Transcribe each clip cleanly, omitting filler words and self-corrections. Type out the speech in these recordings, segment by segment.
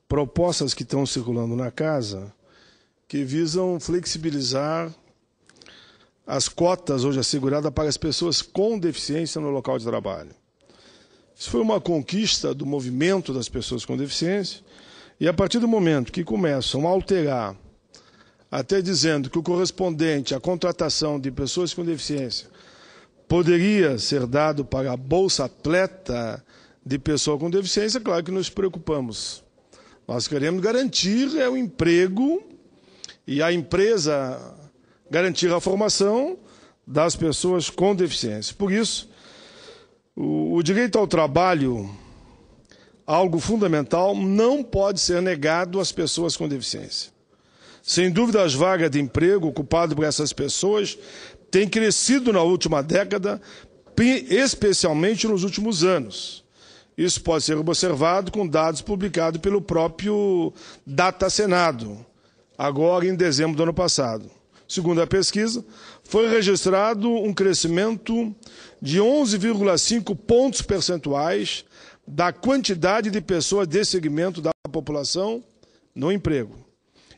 propostas que estão circulando na casa que visam flexibilizar as cotas hoje asseguradas para as pessoas com deficiência no local de trabalho. Isso foi uma conquista do movimento das pessoas com deficiência e, a partir do momento que começam a alterar, até dizendo que o correspondente à contratação de pessoas com deficiência poderia ser dado para a Bolsa Atleta de pessoa com deficiência, claro que nos preocupamos. Nós queremos garantir o emprego e a empresa garantir a formação das pessoas com deficiência. Por isso, o direito ao trabalho, algo fundamental, não pode ser negado às pessoas com deficiência. Sem dúvida, as vagas de emprego ocupadas por essas pessoas têm crescido na última década, especialmente nos últimos anos. Isso pode ser observado com dados publicados pelo próprio Data Senado, agora em dezembro do ano passado. Segundo a pesquisa, foi registrado um crescimento de 11,5 pontos percentuais da quantidade de pessoas desse segmento da população no emprego.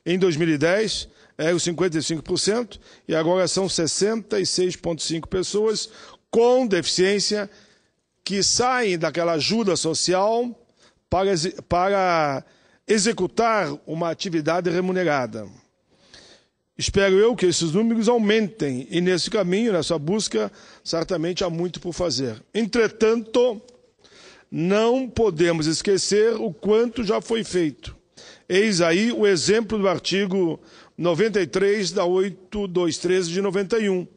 Em 2010, era os 55% e agora são 66,5 pessoas com deficiência que saem daquela ajuda social para executar uma atividade remunerada. Espero eu que esses números aumentem e, nesse caminho, nessa busca, certamente há muito por fazer. Entretanto, não podemos esquecer o quanto já foi feito. Eis aí o exemplo do artigo 93 da 8213 de 91,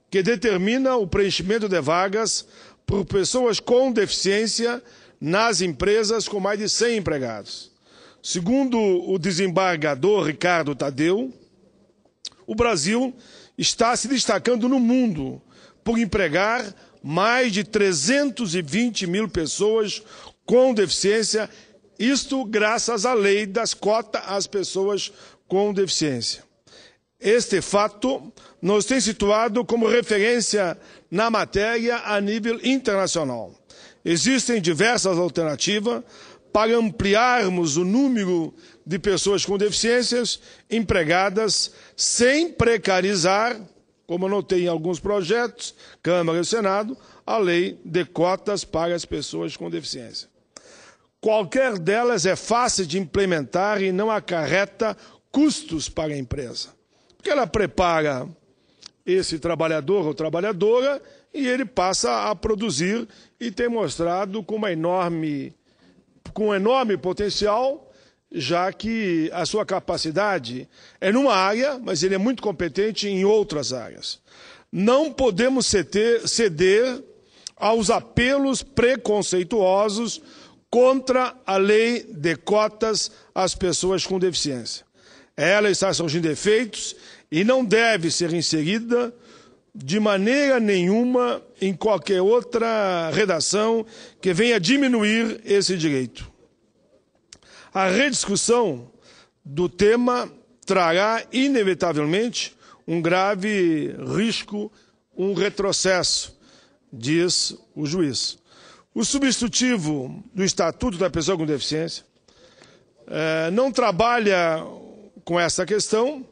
que determina o preenchimento de vagas por pessoas com deficiência nas empresas com mais de 100 empregados. Segundo o desembargador Ricardo Tadeu, o Brasil está se destacando no mundo por empregar mais de 320 mil pessoas com deficiência, isto graças à lei das cotas às pessoas com deficiência. Este fato nos tem situado como referência na matéria a nível internacional. Existem diversas alternativas para ampliarmos o número de pessoas com deficiências empregadas sem precarizar, como eu notei em alguns projetos, Câmara e Senado, a lei de cotas para as pessoas com deficiência. Qualquer delas é fácil de implementar e não acarreta custos para a empresa, porque ela prepara esse trabalhador ou trabalhadora e ele passa a produzir e tem mostrado com um enorme potencial, já que a sua capacidade é numa área, mas ele é muito competente em outras áreas. Não podemos ceder aos apelos preconceituosos contra a lei de cotas às pessoas com deficiência. Ela está surgindo efeitos e não deve ser inserida de maneira nenhuma em qualquer outra redação que venha diminuir esse direito. A rediscussão do tema trará, inevitavelmente, um grave risco, um retrocesso, diz o juiz. O substitutivo do Estatuto da Pessoa com Deficiência não trabalha com essa questão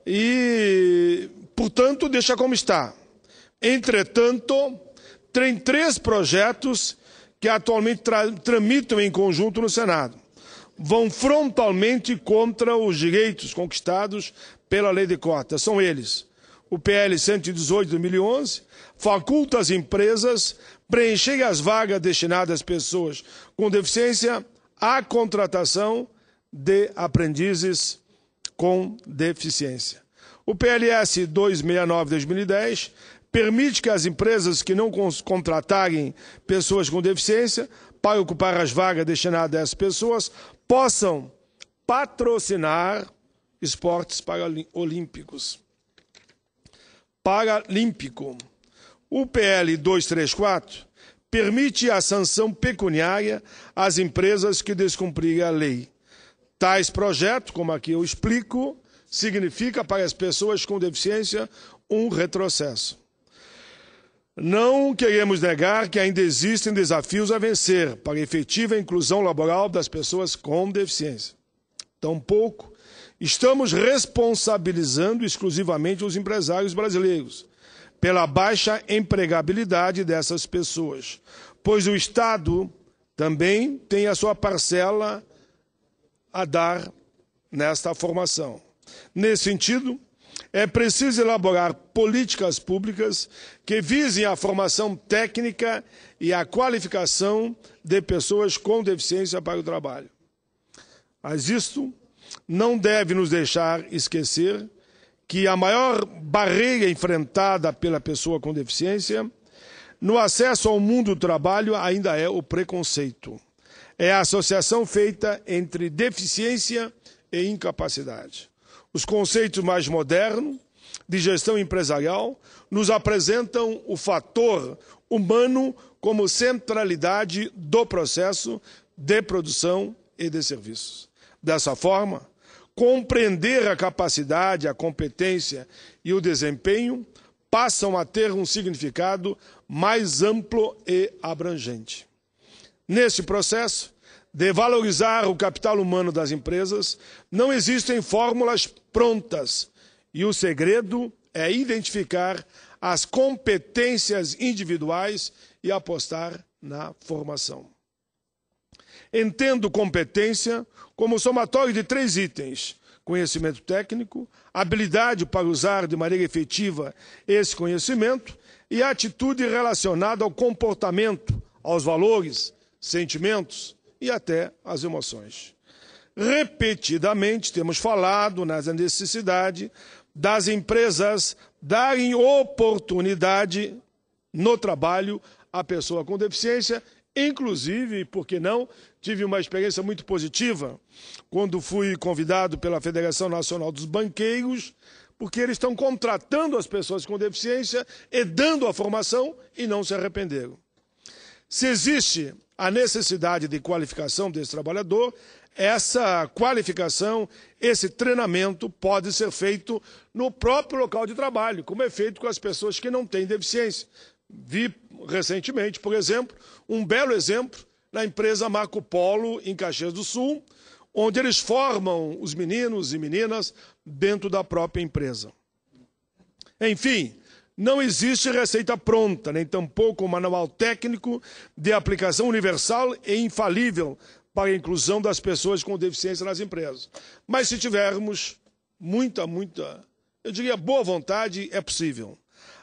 e, portanto, deixa como está. Entretanto, tem 3 projetos que atualmente tramitam em conjunto no Senado. Vão frontalmente contra os direitos conquistados pela lei de cotas. São eles: o PL 118 de 2011 faculta as empresas preencherem as vagas destinadas às pessoas com deficiência à contratação de aprendizes com deficiência. O PLS 269 de 2010 permite que as empresas que não contratarem pessoas com deficiência para ocupar as vagas destinadas a essas pessoas possam patrocinar esportes olímpicos. Paralímpico. O PL 234 permite a sanção pecuniária às empresas que descumprirem a lei. Tais projetos, como aqui eu explico, significa para as pessoas com deficiência um retrocesso. Não queremos negar que ainda existem desafios a vencer para a efetiva inclusão laboral das pessoas com deficiência. Tampouco estamos responsabilizando exclusivamente os empresários brasileiros pela baixa empregabilidade dessas pessoas, pois o Estado também tem a sua parcela a dar nesta formação. Nesse sentido, é preciso elaborar políticas públicas que visem a formação técnica e a qualificação de pessoas com deficiência para o trabalho. Mas isto não deve nos deixar esquecer que a maior barreira enfrentada pela pessoa com deficiência no acesso ao mundo do trabalho ainda é o preconceito. É a associação feita entre deficiência e incapacidade. Os conceitos mais modernos de gestão empresarial nos apresentam o fator humano como centralidade do processo de produção e de serviços. Dessa forma, compreender a capacidade, a competência e o desempenho passam a ter um significado mais amplo e abrangente. Nesse processo de valorizar o capital humano das empresas, não existem fórmulas prontas e o segredo é identificar as competências individuais e apostar na formação. Entendo competência como somatório de 3 itens: conhecimento técnico, habilidade para usar de maneira efetiva esse conhecimento e atitude relacionada ao comportamento, aos valores, sentimentos e até às emoções. Repetidamente temos falado na necessidade das empresas darem oportunidade no trabalho à pessoa com deficiência. Inclusive, por que não, tive uma experiência muito positiva quando fui convidado pela Federação Nacional dos Banqueiros, porque eles estão contratando as pessoas com deficiência e dando a formação e não se arrependeram. Se existe a necessidade de qualificação desse trabalhador, essa qualificação, esse treinamento pode ser feito no próprio local de trabalho, como é feito com as pessoas que não têm deficiência. Vi recentemente, por exemplo, um belo exemplo na empresa Marco Polo, em Caxias do Sul, onde eles formam os meninos e meninas dentro da própria empresa. Enfim, não existe receita pronta, nem tampouco um manual técnico de aplicação universal e infalível para a inclusão das pessoas com deficiência nas empresas. Mas se tivermos muita, eu diria boa vontade, é possível.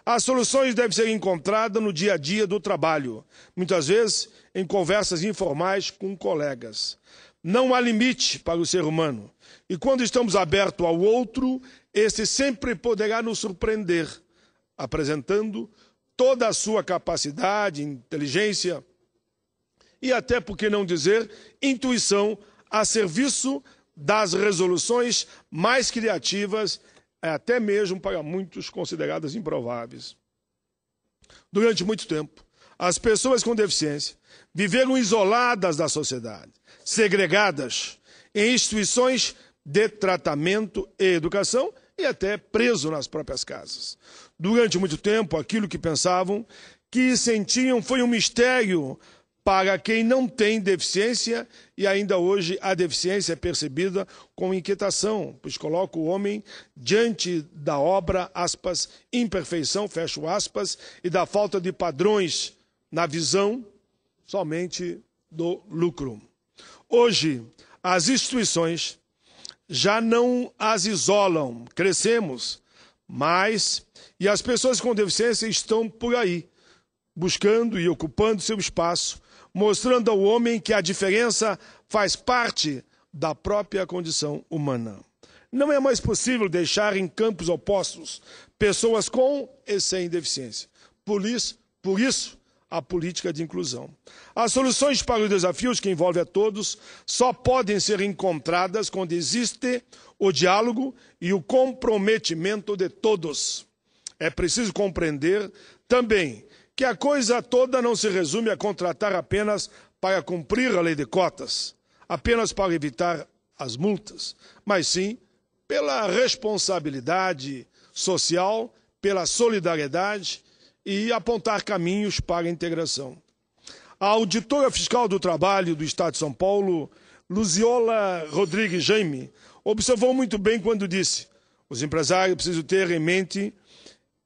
As soluções devem ser encontradas no dia a dia do trabalho, muitas vezes em conversas informais com colegas. Não há limite para o ser humano. E quando estamos abertos ao outro, este sempre poderá nos surpreender, apresentando toda a sua capacidade, inteligência e até, por que não dizer, intuição a serviço das resoluções mais criativas, até mesmo para muitos consideradas improváveis. Durante muito tempo, as pessoas com deficiência viveram isoladas da sociedade, segregadas em instituições de tratamento e educação e até presos nas próprias casas. Durante muito tempo, aquilo que pensavam, que sentiam, foi um mistério para quem não tem deficiência, e ainda hoje a deficiência é percebida com inquietação, pois coloca o homem diante da obra, aspas, imperfeição, fecho aspas, e da falta de padrões na visão somente do lucro. Hoje, as instituições já não as isolam, crescemos, e as pessoas com deficiência estão por aí, buscando e ocupando seu espaço, mostrando ao homem que a diferença faz parte da própria condição humana. Não é mais possível deixar em campos opostos pessoas com e sem deficiência. Por isso, a política de inclusão. As soluções para os desafios que envolvem a todos só podem ser encontradas quando existe o diálogo e o comprometimento de todos. É preciso compreender também que a coisa toda não se resume a contratar apenas para cumprir a lei de cotas, apenas para evitar as multas, mas sim pela responsabilidade social, pela solidariedade e apontar caminhos para a integração. A auditora fiscal do trabalho do Estado de São Paulo, Luziola Rodrigues Jaime, observou muito bem quando disse: os empresários precisam ter em mente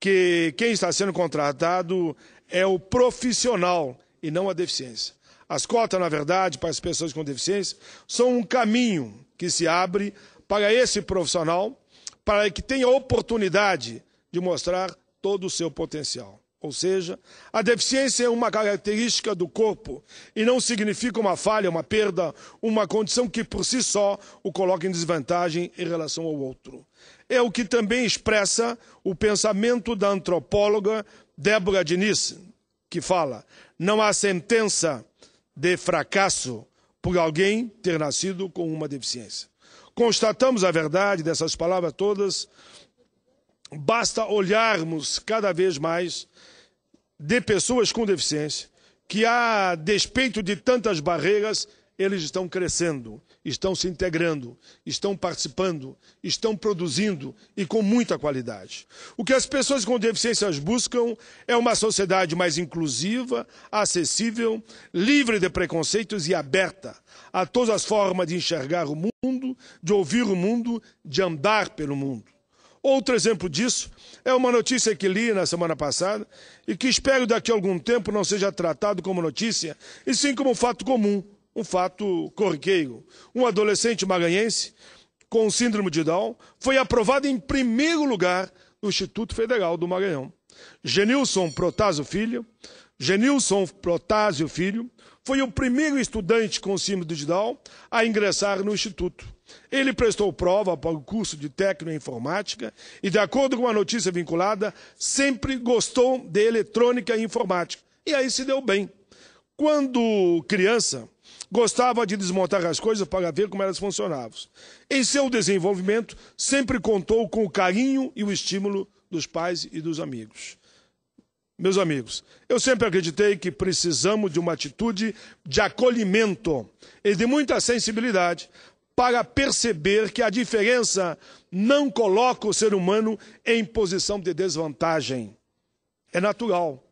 que quem está sendo contratado é o profissional e não a deficiência. As cotas, na verdade, para as pessoas com deficiência, são um caminho que se abre para esse profissional, para que tenha a oportunidade de mostrar todo o seu potencial. Ou seja, a deficiência é uma característica do corpo e não significa uma falha, uma perda, uma condição que por si só o coloca em desvantagem em relação ao outro. É o que também expressa o pensamento da antropóloga Débora Diniz, que fala: não há sentença de fracasso por alguém ter nascido com uma deficiência. Constatamos a verdade dessas palavras todas, basta olharmos cada vez mais de pessoas com deficiência, que a despeito de tantas barreiras, eles estão crescendo, estão se integrando, estão participando, estão produzindo e com muita qualidade. O que as pessoas com deficiências buscam é uma sociedade mais inclusiva, acessível, livre de preconceitos e aberta a todas as formas de enxergar o mundo, de ouvir o mundo, de andar pelo mundo. Outro exemplo disso é uma notícia que li na semana passada e que espero daqui a algum tempo não seja tratado como notícia, e sim como um fato comum, um fato corriqueiro. Um adolescente maranhense com síndrome de Down foi aprovado em primeiro lugar no Instituto Federal do Maranhão. Genilson Protásio Filho foi o primeiro estudante com síndrome de Down a ingressar no Instituto. Ele prestou prova para o curso de técnico em informática e, de acordo com a notícia vinculada, sempre gostou de eletrônica e informática. E aí se deu bem. Quando criança, gostava de desmontar as coisas para ver como elas funcionavam. Em seu desenvolvimento, sempre contou com o carinho e o estímulo dos pais e dos amigos. Meus amigos, eu sempre acreditei que precisamos de uma atitude de acolhimento e de muita sensibilidade para perceber que a diferença não coloca o ser humano em posição de desvantagem. É natural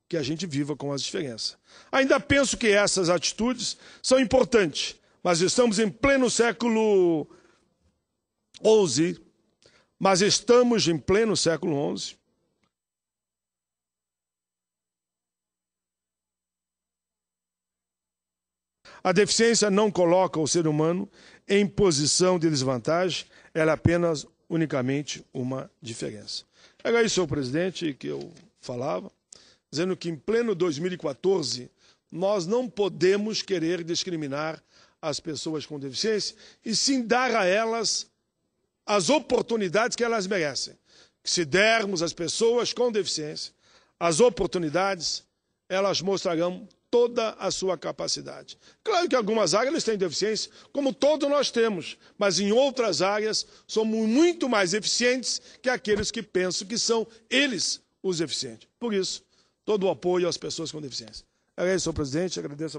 que a gente viva com as diferenças. Ainda penso que essas atitudes são importantes, mas estamos em pleno século XI, A deficiência não coloca o ser humano em posição de desvantagem, ela é apenas, unicamente, uma diferença. Era isso, senhor presidente, que eu falava, dizendo que em pleno 2014 nós não podemos querer discriminar as pessoas com deficiência e sim dar a elas as oportunidades que elas merecem. Que se dermos às pessoas com deficiência as oportunidades, elas mostrarão toda a sua capacidade. Claro que em algumas áreas eles têm deficiência, como todos nós temos, mas em outras áreas somos muito mais eficientes que aqueles que pensam que são eles os eficientes. Por isso, todo o apoio às pessoas com deficiência. É isso, senhor presidente, agradeço.